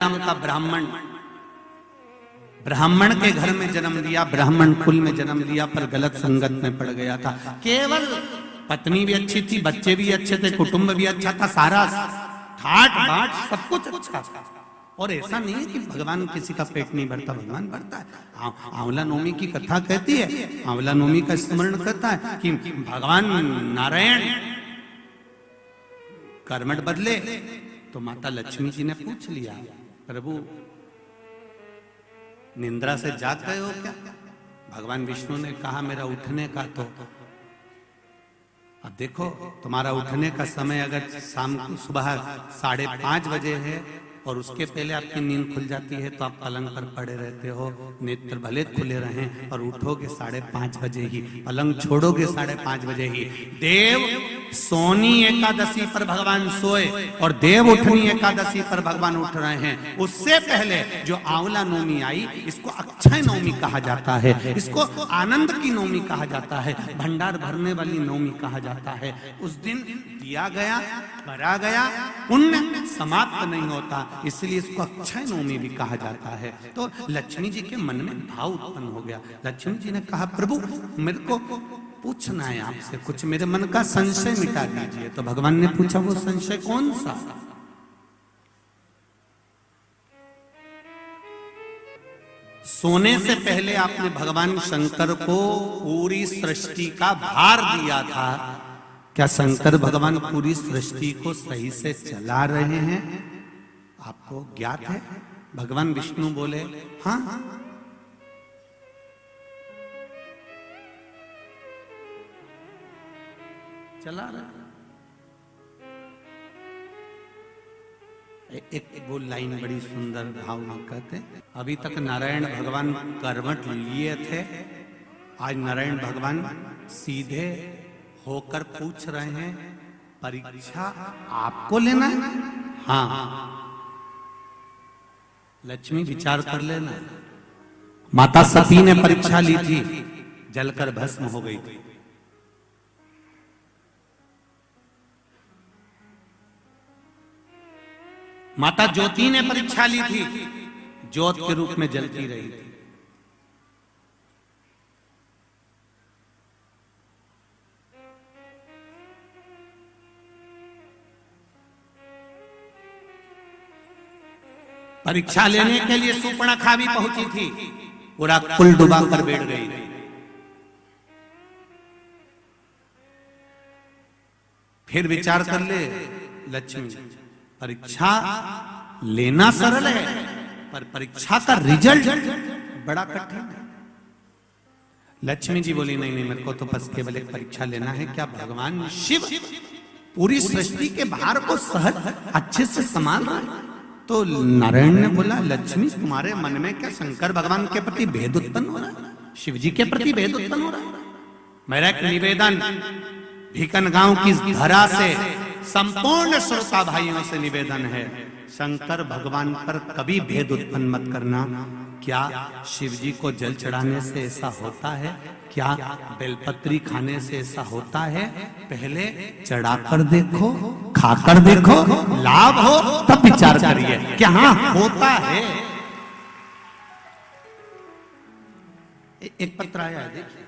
नाम का ब्राह्मण के घर में जन्म लिया, ब्राह्मण कुल में जन्म लिया, पर गलत संगत में पड़ गया था। केवल पत्नी भी अच्छी थी, बच्चे भी अच्छे थे, कुटुंब भी अच्छा था, सारा ठाट बाट सब कुछ अच्छा था। और ऐसा नहीं है कि भगवान किसी का पेट नहीं भरता, भगवान भरता है। आंवला नवमी की कथा कहती है, आंवला नवमी का स्मरण करता है कि भगवान नारायण कर्मठ बदले तो माता लक्ष्मी जी ने पूछ लिया, प्रभु निंद्रा से जाग गए हो क्या? भगवान विष्णु ने कहा मेरा उठने का तो अब देखो तुम्हारा उठने का समय अगर शाम को सुबह 5:30 बजे है और उसके पहले आपकी नींद खुल जाती है तो आप पलंग पर पड़े रहते हो, नेत्र भले खुले रहें और उठोगे 5:30 बजे ही, पलंग छोड़ोगे 5:30 बजे ही। देव सोनी एकादशी पर भगवान सोए और देव उठनी एकादशी पर भगवान उठ रहे हैं। उससे पहले जो आंवला नवमी आई, इसको अक्षय नवमी कहा जाता है, इसको आनंद की नवमी कहा जाता है, भंडार भरने वाली नवमी कहा जाता है। उस दिन दिया गया, करा गया, पुण्य समाप्त नहीं होता, इसलिए इसको अक्षय नवमी भी कहा जाता है। तो लक्ष्मी जी के मन में भाव उत्पन्न हो गया। लक्ष्मी जी ने कहा प्रभु मेरे को पूछना है आपसे कुछ, मेरे मन का संशय मिटा दीजिए। तो भगवान ने पूछा वो संशय कौन सा? सोने से पहले आपने भगवान शंकर को पूरी सृष्टि का भार दिया था, क्या शंकर भगवान पूरी सृष्टि को सही से चला रहे हैं? आपको ज्ञात है? भगवान विष्णु बोले हाँ, चला रहे। एक वो लाइन बड़ी सुंदर भाव में कहते, अभी तक नारायण भगवान कर्मठ लिए थे, आज नारायण भगवान सीधे होकर पूछ रहे हैं परीक्षा आपको लेना है? हाँ, लक्ष्मी विचार कर लेना। माता सती ने परीक्षा ली थी, जलकर भस्म हो गई थी। माता ज्योति ने परीक्षा ली थी, ज्योत के रूप में जलती रही थी। परीक्षा लेने के लिए सूर्पणखा भी पहुंची थी, पूरा कुल डुबा कर बैठ गई थी। फिर विचार कर ले लक्ष्मी, परीक्षा लेना सरल है पर परीक्षा का रिजल्ट बड़ा कठिन है। लक्ष्मी जी बोली नहीं नहीं, मेरे को तो बस केवल एक परीक्षा लेना है, क्या भगवान शिव पूरी सृष्टि के भार को सहज अच्छे से संभाल रहे हैं? तो नारायण ने बोला लक्ष्मी तुम्हारे मन में क्या शंकर भगवान के प्रति भेद उत्पन्न हो रहा है? शिव जी के प्रति भेद उत्पन्न हो रहा है? मेरा एक निवेदन भीकन गांव की धरा से संपूर्ण श्रोता भाइयों से निवेदन है, शंकर भगवान पर कभी भेद उत्पन्न मत करना। क्या शिव जी को जल चढ़ाने से ऐसा होता है? क्या बेलपत्री खाने से ऐसा होता है? पहले चढ़ाकर देखो, खाकर देखो, लाभ हो तब विचार करिए क्या हाँ होता है। एक पत्र आया है, देखिए।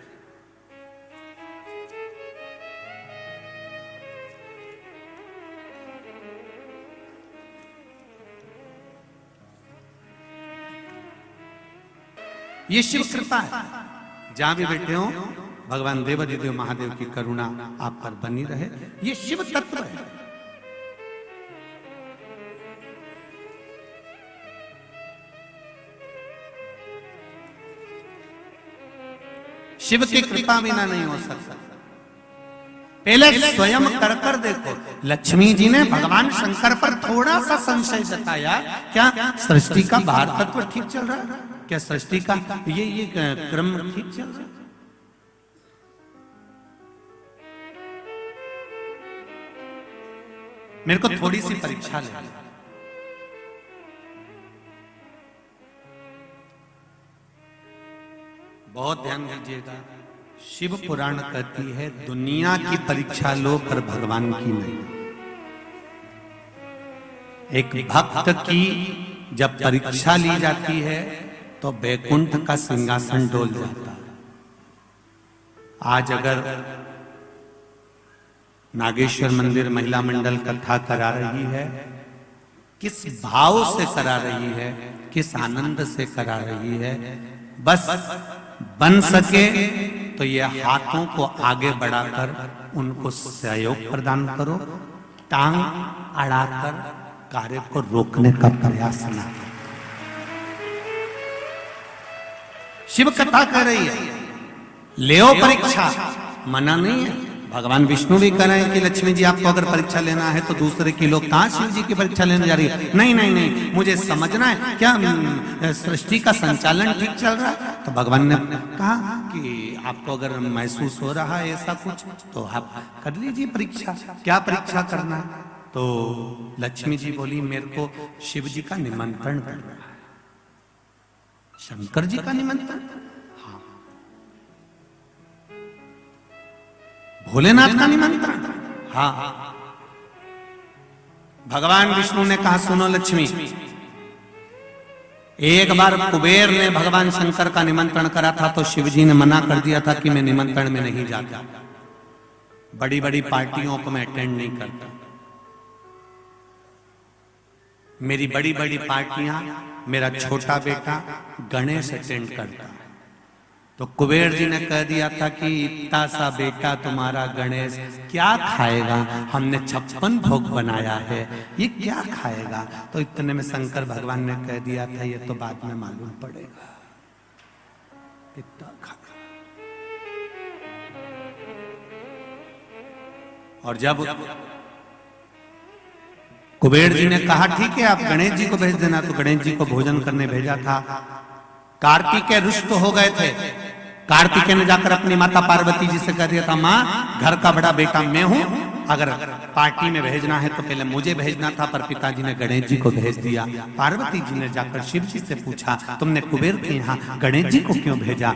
ये शिव कृपा है, जहां भी बैठे हो भगवान देवाधिदेव महादेव की करुणा आप पर बनी रहे। ये शिव तत्व है। शिव की कृपा बिना नहीं हो सकता। पहले स्वयं कर देखो। लक्ष्मी जी ने भगवान शंकर पर थोड़ा सा संशय जताया, क्या सृष्टि का भार तत्व ठीक चल रहा है? क्या सृष्टि का ये क्रम ठीक चल रहा है? मेरे को थोड़ी सी परीक्षा ले। बहुत ध्यान दीजिएगा, शिव पुराण कहती है दुनिया की परीक्षा लो पर भगवान की नहीं। एक भक्त की जब परीक्षा ली जाती है तो बैकुंठ का सिंहासन डोल जाता है। आज अगर नागेश्वर मंदिर महिला मंडल कथा करा रही है, किस भाव से करा रही है, किस आनंद से करा रही है। बस बन सके तो ये हाथों को आगे बढ़ाकर उनको सहयोग प्रदान करो, टांग अड़ाकर कार्य को रोकने का प्रयास न करो। शिव कथा कर रही है, लेओ परीक्षा, मना नहीं है। भगवान विष्णु भी कह रहे हैं कि लक्ष्मी जी आपको अगर परीक्षा लेना है तो दूसरे की लोग कहां शिव जी की परीक्षा लेने जा रही है। नहीं नहीं नहीं, मुझे समझना है क्या सृष्टि का संचालन ठीक चल रहा है। तो भगवान ने कहा कि आपको अगर महसूस हो रहा है ऐसा कुछ तो आप कर लीजिए परीक्षा। क्या परीक्षा करना है? तो लक्ष्मी जी बोली मेरे को शिव जी का निमंत्रण करना है। शंकर जी का निमंत्रण? हाँ। भोलेनाथ का निमंत्रण? हाँ। भगवान विष्णु ने कहा सुनो लक्ष्मी, एक बार कुबेर ने भगवान शंकर का निमंत्रण करा था तो शिवजी ने मना कर दिया था कि मैं निमंत्रण में नहीं जाता, बड़ी बड़ी पार्टियों को मैं अटेंड नहीं करता। मेरी बड़ी बड़ी पार्टियां मेरा छोटा बेटा गणेश अटेंड करता। तो कुबेर जी ने कह दिया था कि इतना सा बेटा तुम्हारा गणेश क्या खाएगा, हमने 56 भोग बनाया है, ये क्या खाएगा। तो इतने में शंकर भगवान ने कह दिया था ये तो बाद में मालूम पड़ेगा कितना खाएगा। और जब कुबेर जी ने कहा ठीक है आप गणेश जी को भेज देना, तो गणेश जी को भोजन करने भेजा था। कार्तिकेय रुष्ट हो गए थे। कार्तिकेय ने जाकर अपनी माता पार्वती जी से कह दिया था माँ घर का बड़ा बेटा मैं हूं, अगर पार्टी में भेजना है तो पहले मुझे भेजना था, पर पिताजी ने गणेश जी को भेज दिया। पार्वती जी ने जाकर शिव जी से पूछा तुमने कुबेर के यहाँ गणेश जी को क्यों भेजा।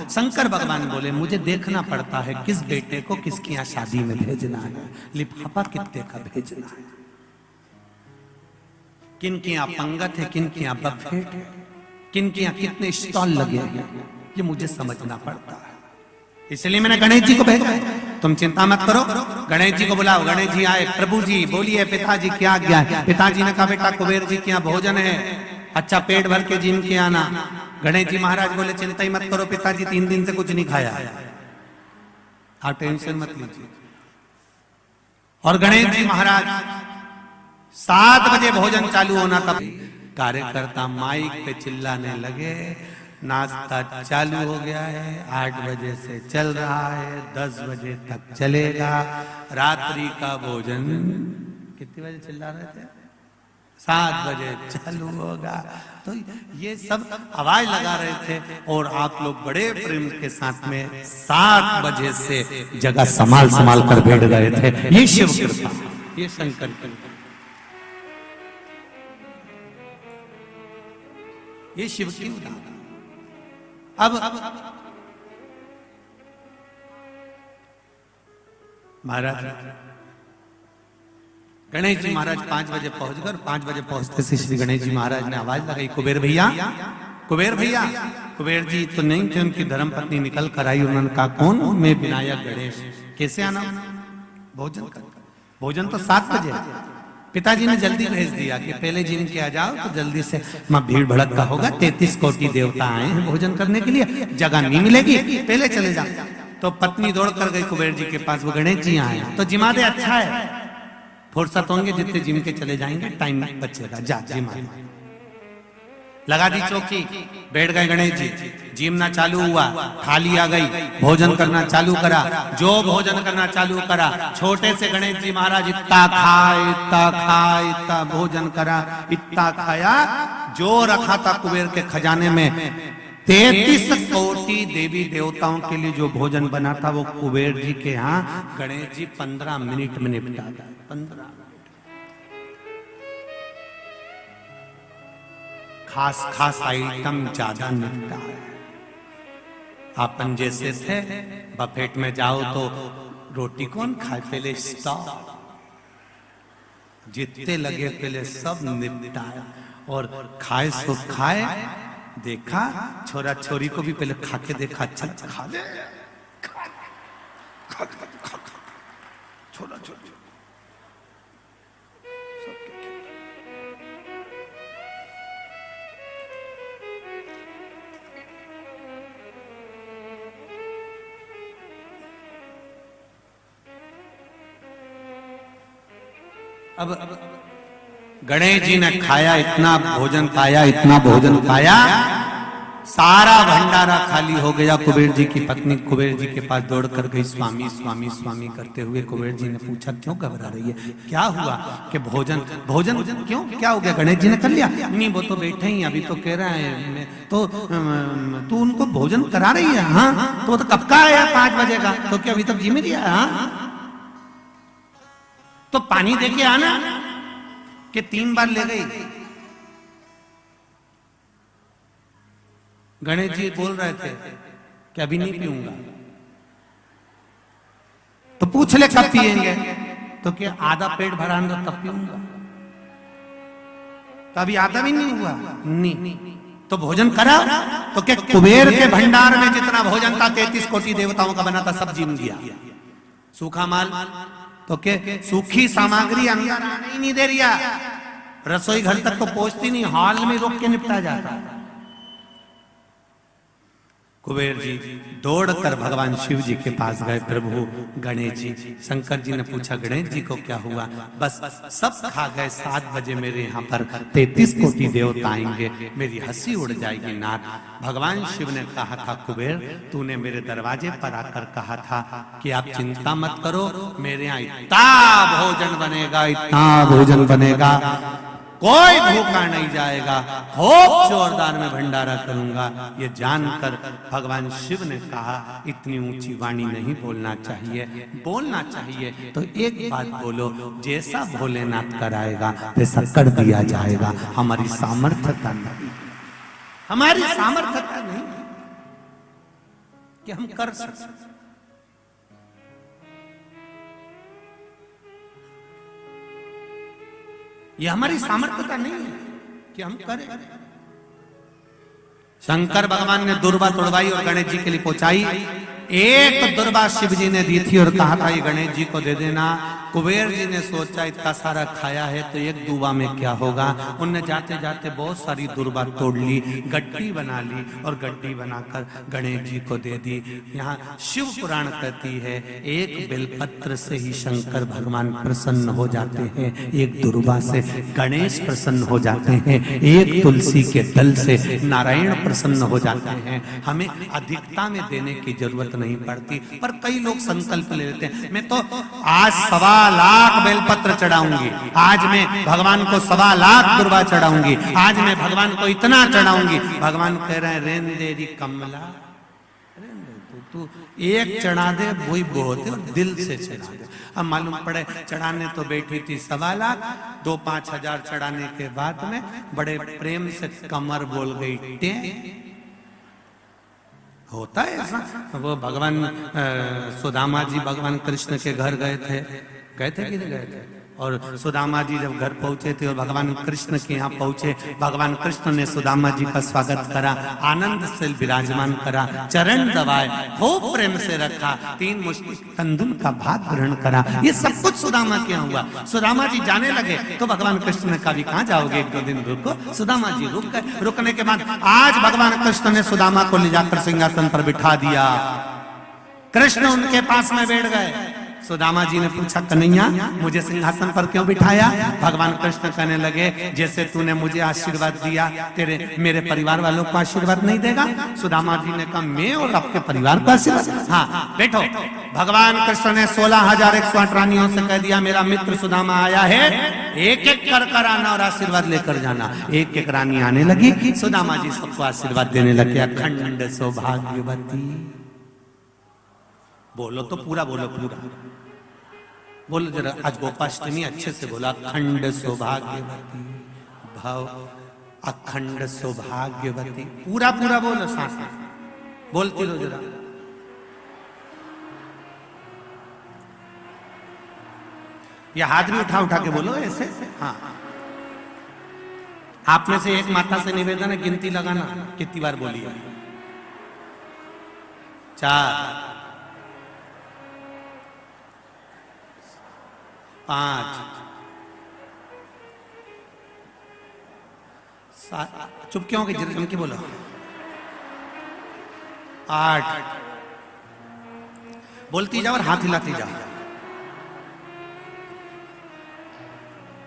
शंकर भगवान बोले मुझे देखना पड़ता है किस बेटे को किसके यहाँ शादी में भेजना है, लिफाफा कितने का भेजना है, किन के यहाँ पंगत है, किन के यहाँ बफेट है, किन के यहाँ कितने स्टॉल लगे हैं, ये मुझे समझना पड़ता है। इसलिए मैंने गणेश जी को भेजा। तुम चिंता मत करो, गणेश जी को बुलाओ। गणेश जी आए, प्रभु जी बोलिए पिताजी क्या आज्ञा है। पिताजी ने कहा बेटा कुबेर जी के यहाँ भोजन है, अच्छा पेट भर के जिम के आना। गणेश जी महाराज बोले चिंता ही मत करो पिताजी, 3 दिन से कुछ नहीं खाया, आप टेंशन मत लीजिए। और गणेश जी महाराज 7 बजे भोजन चालू होना था, कार्यकर्ता माइक पे चिल्लाने लगे नाश्ता चालू हो गया है, 8 बजे से चल रहा है, 10 बजे तक चलेगा। रात्रि का भोजन कितने बजे चिल्ला रहे थे, 7 बजे चालू होगा। तो ये सब आवाज लगा रहे थे और आप लोग बड़े प्रेम के साथ में 7 बजे से जगह संभाल संभाल कर बैठ गए थे। ये शिव कृपा, ये शंकर कृपा, ये शिव की उदाहरण। अब महाराज गणेश जी महाराज 5 बजे पहुंचकर 5 बजे पहुंचते से श्री गणेश जी महाराज ने आवाज लगाई कुबेर भैया, कुबेर भैया। कुबेर जी तो नहीं थे, उनकी धर्मपत्नी निकल कर आई। उन्होंने कहा कौन? मैं विनायक गणेश, कैसे आना? भोजन कर। भोजन तो 7 बजे। पिताजी ने जल्दी भेज दिया कि पहले जिन के आ जाओ तो जल्दी से, मां भीड़ भड़का होगा, 33 कोटि देवता आए हैं भोजन करने के लिए, जगह नहीं मिलेगी, पहले चले जाओ। तो पत्नी दौड़ कर गई कुबेर जी के पास, वो गणेश जी आए तो जिमा दे, अच्छा है फुर्सत होंगे जितने जिम के चले जाएंगे टाइम बचेगा, जा जिमा। लगा दी चौकी, बैठ गए गणेश जी। जिमना चालू हुआ, थाली आ गई, भोजन करना चालू करा। जो भोजन करना चालू करा, छोटे से गणेश जी महाराज इतना खा भोजन करा, इतना खाया जो रखा था कुबेर के खजाने में। 33 कोटि देवी देवताओं के लिए जो भोजन बना था वो कुबेर जी के यहाँ गणेश जी 15 मिनट में निपटा था। 15 खास आइटम ज्यादा निपटा है। अपन जैसे थे बफेट में जाओ तो रोटी कौन खाए, पहले स्टॉप, जितने लगे पहले सब निपटाया। और खाए सो खाए, देखा छोरा छोरी को भी पहले खा के देखा, अच्छा खा ले, छोरा छोरी अब गणेश जी ने खाया, इतना भोजन पाया, इतना भोजन पाया, सारा भंडारा खाली हो गया। कुबेर जी की पत्नी कुबेर जी के पास दौड़ कर गई, स्वामी स्वामी स्वामी करते हुए। कुबेर जी ने पूछा क्यों घबरा रही है, क्या हुआ? कि भोजन भोजन क्यों, क्या हो गया? गणेश जी ने कर लिया? नहीं, वो तो बैठे ही, अभी तो कह रहा है तो तू उनको भोजन करा रही है? हाँ, तो कब का आया? 5 बजे का। तो क्या अभी तक जी में दिया? हाँ, तो पानी दे के आना। कि 3 बार ले गई। गणेश जी बोल रहे थे कि अभी नहीं पीऊंगा। तो पूछ ले कब पिएंगे? तो क्या आधा पेट भरा दो तब पीऊंगा। तो अभी आधा भी नहीं हुआ। नहीं, तो भोजन करा। तो क्या कुबेर के भंडार में जितना भोजन था 33 कोटि देवताओं का बना था, सब जीव दिया। सूखा माल तो के सूखी सामग्री अंदर आने ही नहीं दे रिया, रसोई घर तक तो पहुंचती नहीं, हॉल में रोक के निपटा जाता। कुबेर जी दौड़कर भगवान शिव जी के पास गए। प्रभु गणेश जी, शंकर जी ने पूछा गणेश जी को क्या हुआ? बस सब खा गए, 7 बजे मेरे यहाँ पर 33 कोटि देवता आएंगे, मेरी हंसी उड़ जाएगी नाथ। भगवान शिव ने कहा था कुबेर, तूने मेरे दरवाजे पर आकर कहा था कि आप चिंता मत करो, मेरे यहाँ इतना भोजन बनेगा, इतना भोजन बनेगा, कोई भूखा नहीं जाएगा, खूब जोरदार में भंडारा करूंगा। ये जानकर भगवान शिव ने कहा इतनी ऊंची वाणी नहीं बोलना चाहिए, बोलना चाहिए तो एक बात बोलो, जैसा भोलेनाथ कराएगा वैसा कर दिया जाएगा। हमारी सामर्थ्यता नहीं, हमारी सामर्थ्यता नहीं कि हम कर सकते। ये हमारी सामर्थ्यता नहीं है कि हम करें। शंकर भगवान ने दुर्वा तोड़वाई और गणेश जी के लिए पहुंचाई। एक दुर्वा शिव जी ने दी थी और कहा था ये गणेश जी को दे देना। कुबेर जी ने सोचा इतना सारा खाया है तो एक दुर्वा में क्या होगा। उनने जाते जाते बहुत सारी दुर्वा तोड़ ली, गड्डी बना ली और गड्डी बनाकर गणेश जी को दे दी। यहाँ शिव पुराण कहती है एक बेलपत्र से ही शंकर भगवान प्रसन्न हो जाते हैं, एक दुर्वा से गणेश प्रसन्न हो जाते हैं, एक तुलसी के दल से नारायण प्रसन्न हो जाते हैं। हमें अधिकता में देने की जरूरत नहीं पड़ती, पर कई लोग संकल्प ले लेते हैं मैं तो आज 1.25 लाख बेलपत्र चढ़ाऊंगी, आज मैं भगवान को 1.25 लाख दुर्वा चढ़ाऊंगी, आज मैं भगवान को इतना चढ़ाऊंगी। भगवान कह रहे हैं रेन देरी कमला, तू एक चढ़ा दे वही बहुत है, और दिल से चढ़ा दे। अब मालूम पड़े चढ़ाने तो बैठी थी 1.25 लाख, 2-5 हजार चढ़ाने के बाद में बड़े प्रेम से कमर बोल गई टे। होता है ऐसा। वो भगवान सुदामा जी भगवान कृष्ण के घर गए थे कि नहीं गए थे? और सुदामा जी जब घर पहुंचे थे और भगवान कृष्ण के यहाँ पहुंचे, भगवान कृष्ण ने सुदामा जी का स्वागत करा, आनंद से विराजमान करा, चरण दबाए, खूब प्रेम से रखा, 3 मुश्किल कंदुम का भात ग्रहण करा। ये सब कुछ सुदामा के यहाँ हुआ। सुदामा जी जाने लगे तो भगवान कृष्ण ने कहा कहाँ जाओगे, 1-2 दिन रुको। सुदामा जी रुक गए। रुकने के बाद आज भगवान कृष्ण ने सुदामा को ले जाकर सिंहासन पर बिठा दिया। कृष्ण उनके पास में बैठ गए। सुदामा जी ने पूछा कन्हैया मुझे सिंहासन पर क्यों बिठाया? भगवान कृष्ण कहने लगे जैसे तूने मुझे आशीर्वाद दिया तेरे मेरे परिवार वालों को आशीर्वाद नहीं देगा? सुदामा जी ने कहा मैं और आपके परिवार को आशीर्वाद? हाँ बैठो। भगवान कृष्ण ने 16,108 रानियों से कह दिया मेरा मित्र सुदामा आया है, एक एक कर आना और आशीर्वाद लेकर जाना। एक एक रानी आने लगी, सुदामा जी सबको आशीर्वाद देने लगे। अखंड सौभाग्यवती, बोलो तो पूरा बोलो, पूरा बोलो जरा। आज गोपाष्टमी अच्छे से बोला। अखंड सौभाग्यवती भव, अखंड सौभाग्यवती, पूरा पूरा बोलो, सांस बोलती रहो जरा। ये हाथ भी उठा उठा के बोलो ऐसे। हाँ आप में से एक माता से निवेदन है, गिनती लगाना कितनी बार बोली है। 4 5 7 चुप क्यों हो गए, जम के बोलो। 8 बोलती जाओ और हाथ हिलाती जाओ।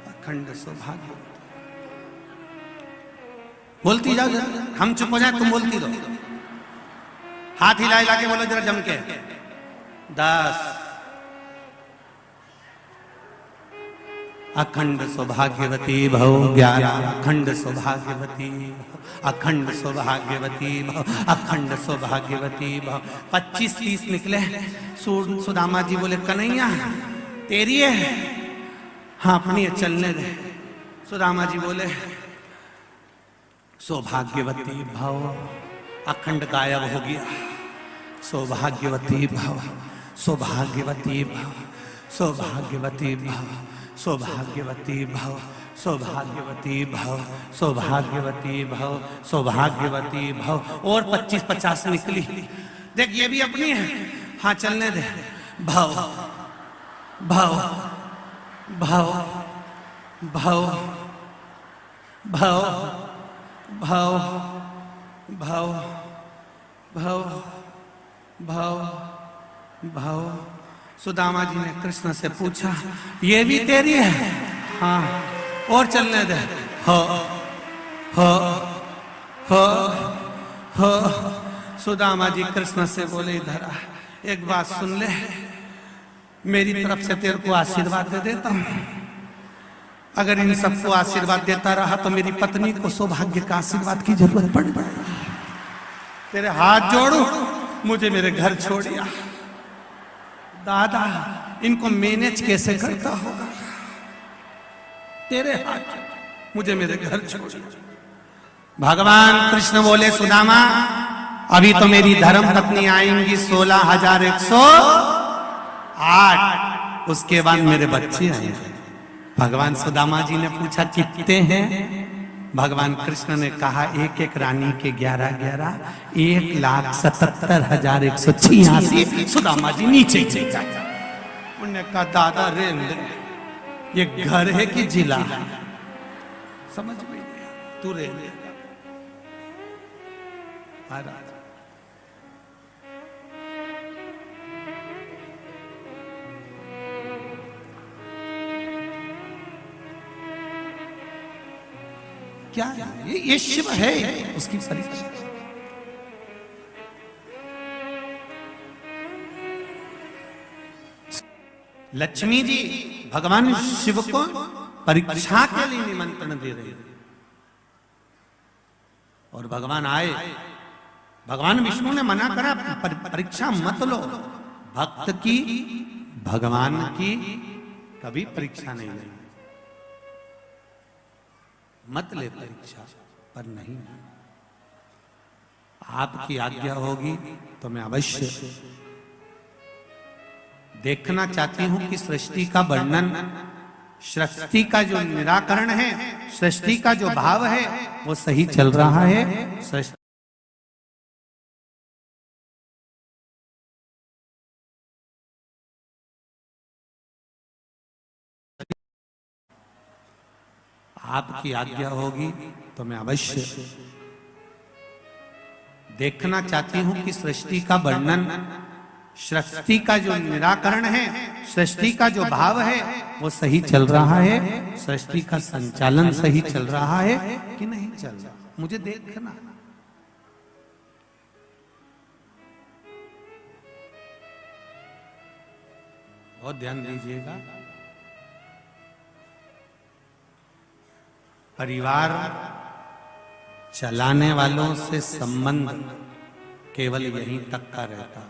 अखंड सौभाग्य बोलती जाओ, हम चुप हो जाए तुम बोलती रहो। हाथ हिला हिला के बोलो जरा जम के। 10 अखंड सौभाग्यवती भव। 11 अखंड सौभाग्यवती भव, अखंड सौभाग्यवती भव, अखंड सौभाग्यवती भव। 25-30 निकले। सुदामा जी बोले कन्हैया तेरी है, हाँ अपनी है, चलने दे। सुदामा जी बोले सौभाग्यवती भव। अखंड गायब हो गया। सौभाग्यवती भव, सौभाग्यवती भव, सौभाग्यवती भव, सौभाग्यवती भव, सौभाग्यवती भव, सौभाग्यवती भव, सौभाग्यवती भव। और 25-50 निकली। देख ये भी अपनी है, हाँ चलने दे। भव भव भव भव भव भव भव भव भव भव। सुदामा जी ने कृष्ण से पूछा ये भी तेरी है, हाँ और चलने दे। हो हो हो हो। सुदामा जी कृष्ण से बोले इधर आ, एक बात सुन ले, मेरी तरफ से तेरे को आशीर्वाद दे देता हूं। अगर इन सबको आशीर्वाद देता रहा तो मेरी पत्नी को सौभाग्य का आशीर्वाद की जरूरत पड़ पड़ेगी। तेरे हाथ जोड़ू, मुझे मेरे घर छोड़िया। दादा इनको मैनेज कैसे करता होगा, तेरे हाथ, मुझे मेरे घर छोड़िया। भगवान कृष्ण बोले सुदामा अभी तो मेरी धर्म पत्नी आएंगी 16,108, उसके बाद मेरे बच्चे आएंगे। भगवान सुदामा जी ने पूछा कितने हैं? भगवान कृष्ण ने कहा एक एक रानी के 11-11, 1,77,186। सुदामा जी नीचे गिर गए। उन्होंने कहा दादा रे ये घर है कि जिला? समझ में नहीं, तू रे महाराज। क्या ये शिव है, उसकी परीक्षा। लक्ष्मी जी भगवान शिव को परीक्षा के लिए निमंत्रण दे रहे हैं और भगवान आए। भगवान विष्णु ने मना करा परीक्षा मत लो, भक्त की भगवान की कभी परीक्षा नहीं लेनी, मत ले परीक्षा, पर नहीं। आपकी आज्ञा होगी तो मैं अवश्य देखना चाहती हूं कि सृष्टि का वर्णन, सृष्टि का जो निराकरण है, सृष्टि का जो भाव है वो सही चल रहा है। सृष्टि आपकी आज्ञा होगी तो मैं अवश्य देखना चाहती हूं कि सृष्टि का वर्णन, सृष्टि का जो निराकरण है, सृष्टि का जो भाव है वो सही चल रहा है, सृष्टि का संचालन सही चल रहा है कि नहीं चल रहा, मुझे देखना। बहुत ध्यान दीजिएगा। परिवार चलाने वालों से संबंध केवल यहीं तक का रहता।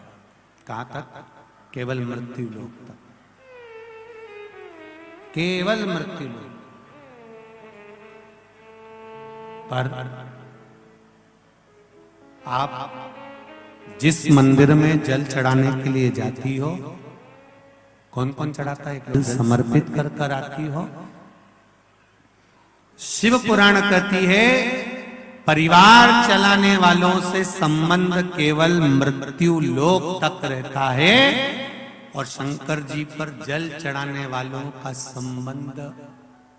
कहां तक? केवल मृत्यु लोक तक, केवल मृत्यु लोक। पर आप जिस मंदिर में जल चढ़ाने के लिए जाती हो, कौन कौन चढ़ाता है? जल समर्पित कर कर आती हो। शिव पुराण कहती है परिवार चलाने वालों से संबंध केवल मृत्यु लोक तक रहता है और शंकर जी पर जल चढ़ाने वालों का संबंध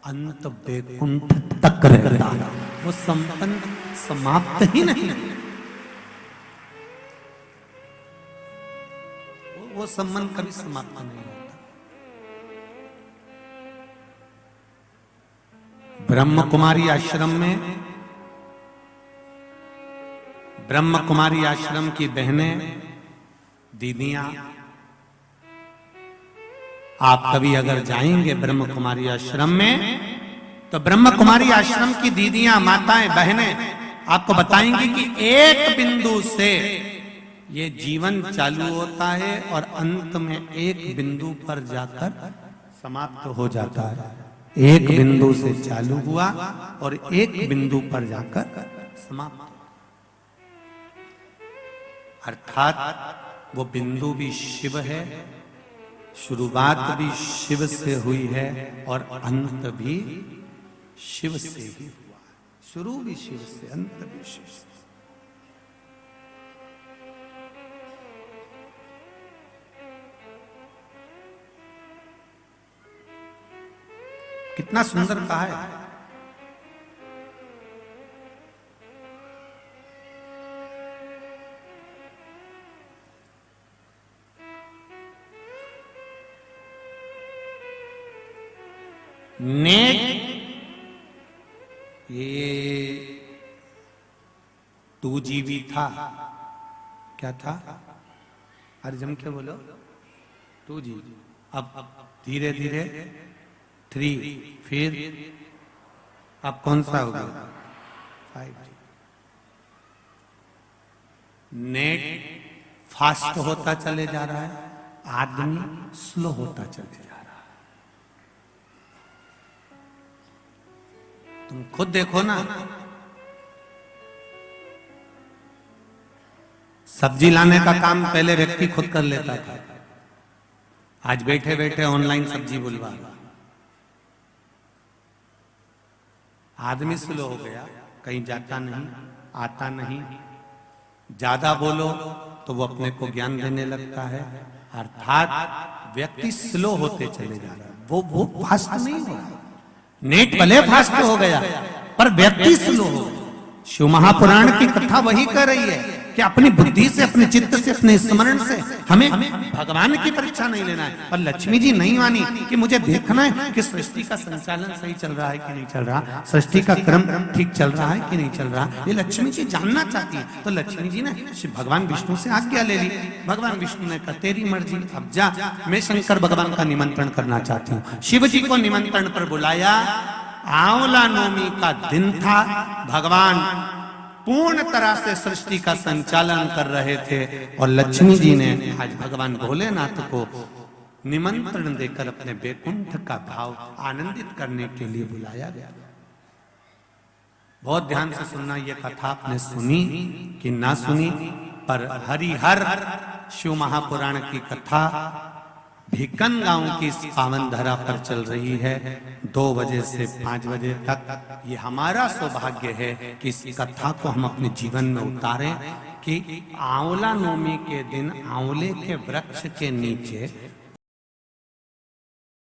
अंत वैकुंठ तक रहता है। वो संबंध समाप्त ही नहीं, वो संबंध कभी समाप्त नहीं होता। ब्रह्म कुमारी आश्रम में, ब्रह्म कुमारी आश्रम की बहनें, दीदियां, आप कभी अगर जाएंगे ब्रह्म कुमारी आश्रम में तो ब्रह्म कुमारी आश्रम की दीदियां, माताएं, बहनें आपको बताएंगी कि एक बिंदु से ये जीवन चालू होता है और अंत में एक बिंदु पर जाकर समाप्त हो जाता है। एक बिंदु से चालू हुआ और एक बिंदु पर जाकर समाप्त, अर्थात वो बिंदु भी शिव है, शुरुआत भी शिव से हुई है और अंत भी शिव से ही हुआ। शुरू भी शिव से, अंत भी शिव से। कितना सुंदर कहा है। नेक, ये 2GB था, क्या था? अरे जम के बोलो, 2G। अब धीरे धीरे 3, फिर अब कौन सा हो गया? 5G। नेट फास्ट होता चले जा रहा है, आदमी स्लो होता चले जा रहा है। तुम खुद देखो ना, सब्जी लाने का काम पहले व्यक्ति खुद कर लेता था, आज बैठे बैठे ऑनलाइन सब्जी बुलवा रहा। आदमी स्लो हो गया, कहीं जाता नहीं, आता नहीं, ज्यादा बोलो तो वो अपने को ज्ञान देने लगता है, अर्थात व्यक्ति स्लो होते चले जा रहा है। वो फास्ट नहीं हो रहा। नेट भले फास्ट हो गया पर व्यक्ति स्लो हो गया। शिव महापुराण की कथा वही कर रही है कि अपनी बुद्धि से, अपने चित्त से, अपने स्मरण से हमें भगवान की परीक्षा नहीं लेना है। पर लक्ष्मी जी नहीं मानी कि मुझे देखना है कि सृष्टि का संचालन सही चल रहा है कि नहीं चल रहा, सृष्टि का क्रम ठीक चल रहा है कि नहीं चल रहा, ये लक्ष्मी जी जानना चाहती है। तो लक्ष्मी जी ने भगवान विष्णु से आज्ञा ले ली। भगवान विष्णु ने कहा तेरी मर्जी, अब जा, मैं शंकर भगवान का निमंत्रण करना चाहती हूँ। शिव जी को निमंत्रण पर बुलाया। आंवला नवमी का दिन था, भगवान पूर्ण तरह से सृष्टि का संचालन कर रहे थे और लक्ष्मी जी ने आज भगवान भोलेनाथ को निमंत्रण देकर अपने वैकुंठ का भाव आनंदित करने के लिए बुलाया गया। बहुत ध्यान से सुनना, ये कथा आपने सुनी कि ना सुनी, पर हरिहर शिव महापुराण की कथा भिकन गांव की इस पावन धरा पर चल रही है 2 बजे से 5 बजे तक। ये हमारा सौभाग्य है कि इस कथा को हम अपने जीवन में उतारें कि आंवला नवमी के दिन आंवले के वृक्ष के नीचे